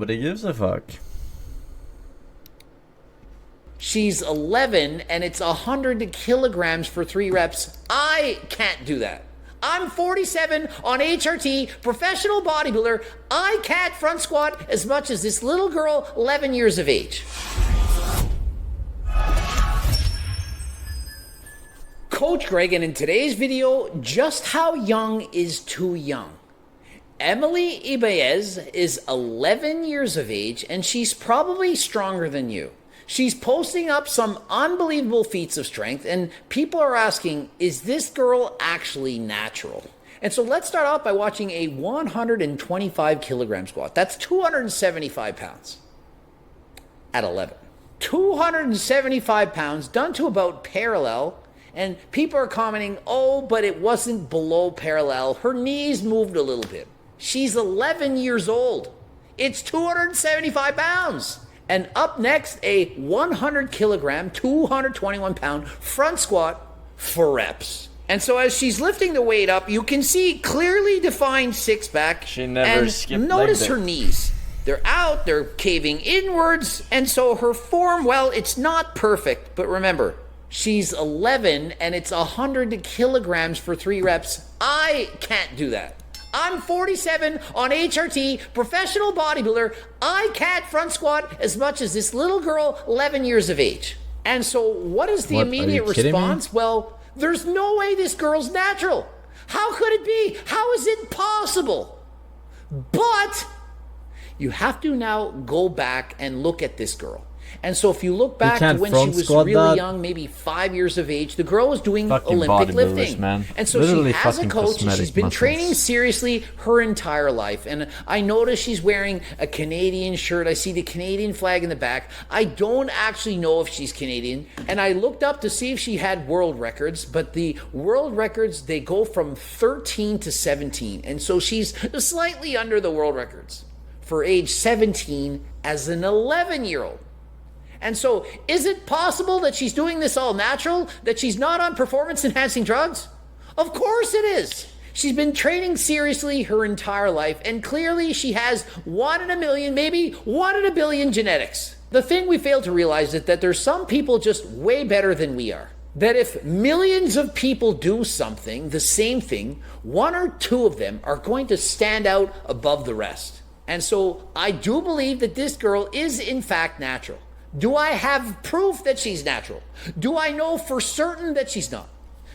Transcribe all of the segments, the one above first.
But he gives a fuck. She's 11 and it's 100 kilograms for 3 reps. I can't do that. I'm 47 on HRT, professional bodybuilder. I can't front squat as much as this little girl, 11 years of age. Coach Greg, and in today's video, just how young is too young? Emily Ibaez is 11 years of age and she's probably stronger than you. She's posting up some unbelievable feats of strength, and people are asking, is this girl actually natural? And so let's start off by watching a 125 kilogram squat. That's 275 pounds at 11. 275 pounds done to about parallel, and people are commenting, oh, but it wasn't below parallel. Her knees moved a little bit. She's 11 years old. It's 275 pounds. And up next, a 100 kilogram, 221 pound front squat for reps. And so as she's lifting the weight up, you can see clearly defined six pack. She never skipped notice leg her day. knees. They're out, they're caving inwards. And so her form, well, it's not perfect. But remember, she's 11 and it's 100 kilograms for 3 reps. I can't do that. I'm 47 on HRT, professional bodybuilder. I can't front squat as much as this little girl, 11 years of age. And so what is the immediate response? Well, there's no way this girl's natural. How could it be? How is it possible? But you have to now go back and look at this girl. And so if you look back to when she was really young, maybe 5 years of age, the girl was doing Fucking Olympic lifting. man. And so Literally she has a fucking coach, and she's cosmetic been muscles. training seriously her entire life. And I notice she's wearing a Canadian shirt. I see the Canadian flag in the back. I don't actually know if she's Canadian. And I looked up to see if she had world records, but the world records, they go from 13 to 17. And so she's slightly under the world records for age 17 as an 11-year-old. And so, is it possible that she's doing this all natural? That she's not on performance-enhancing drugs? Of course it is. She's been training seriously her entire life, and clearly she has 1 in a million, maybe 1 in a billion genetics. The thing we fail to realize is that there's some people just way better than we are. That if millions of people do something, the same thing, 1 or 2 of them are going to stand out above the rest. And so, I do believe that this girl is in fact natural. Do I have proof that she's natural? Do I know for certain that she's not?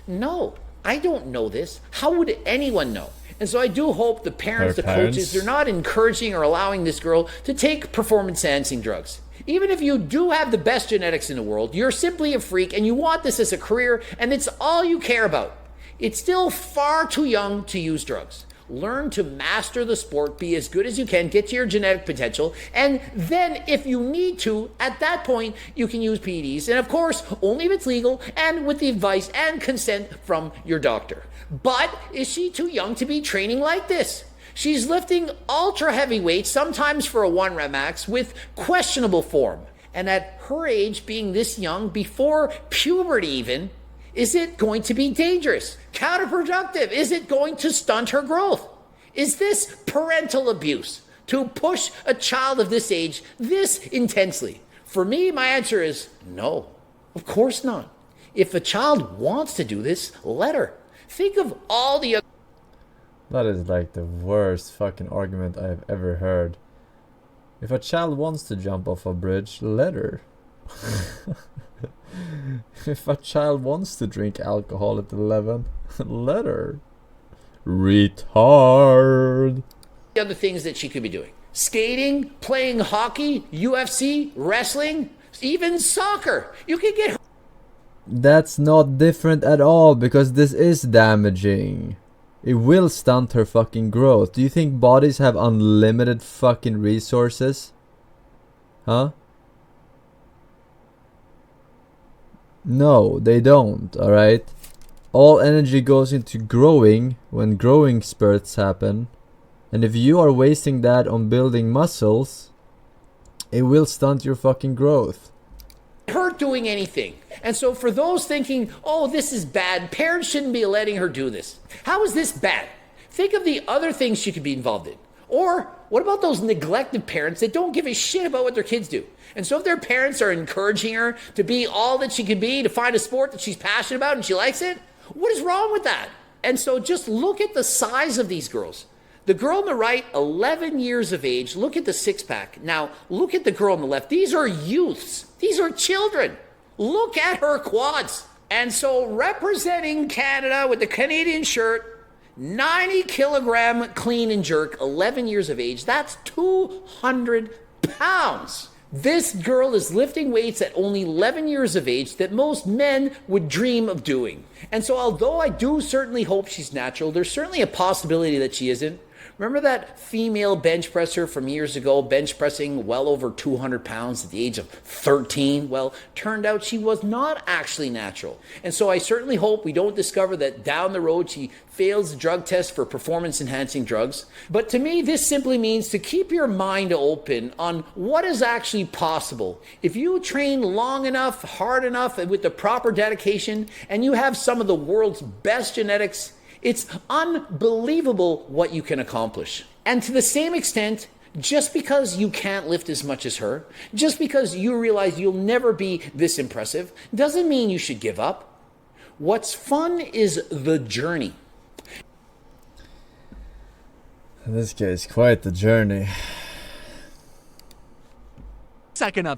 No, I don't know this. How would anyone know? And so I do hope the parents, the coaches, they're not encouraging or allowing this girl to take performance-enhancing drugs. Even if you do have the best genetics in the world, you're simply a freak and you want this as a career and it's all you care about. It's still far too young to use drugs. Learn to master the sport, be as good as you can, get to your genetic potential, and then if you need to, at that point, you can use PEDs. And of course, only if it's legal and with the advice and consent from your doctor. But is she too young to be training like this? She's lifting ultra heavy weights, sometimes for a 1 rep max, with questionable form. And at her age, being this young, before puberty even, is it going to be dangerous? Counterproductive? Is it going to stunt her growth? Is this parental abuse to push a child of this age this intensely? For me, my answer is no, of course not. If a child wants to do this, let her. Think of all the other... That is like the worst fucking argument I've ever heard. If a child wants to jump off a bridge, let her. If a child wants to drink alcohol at 11, let her. Retard. The other things that she could be doing: skating, playing hockey, UFC, wrestling, even soccer. You could get her. That's not different at all, because this is damaging. It will stunt her fucking growth. Do you think bodies have unlimited fucking resources? Huh? No, they don't, alright? All energy goes into growing when growing spurts happen. And if you are wasting that on building muscles, it will stunt your fucking growth. Her doing anything. And so for those thinking, oh, this is bad, parents shouldn't be letting her do this. How is this bad? Think of the other things she could be involved in. Or What about those neglected parents that don't give a shit about what their kids do? And so if their parents are encouraging her to be all that she can be, to find a sport that she's passionate about and she likes it, what is wrong with that? And so just look at the size of these girls. The girl on the right, 11 years of age. Look at the six-pack. Now, look at the girl on the left. These are youths. These are children. Look at her quads. And so representing Canada with the Canadian shirt, 90 kilogram clean and jerk, 11 years of age. That's 200 pounds. This girl is lifting weights at only 11 years of age that most men would dream of doing. And so although I do certainly hope she's natural, there's certainly a possibility that she isn't. Remember that female bench presser from years ago, bench pressing well over 200 pounds at the age of 13? Well, turned out she was not actually natural. And so I certainly hope we don't discover that down the road she fails the drug test for performance-enhancing drugs. But to me, this simply means to keep your mind open on what is actually possible. If you train long enough, hard enough, and with the proper dedication, and you have some of the world's best genetics, it's unbelievable what you can accomplish. And to the same extent, just because you can't lift as much as her, just because you realize you'll never be this impressive, doesn't mean you should give up. What's fun is the journey. This guy's quite the journey. Second up.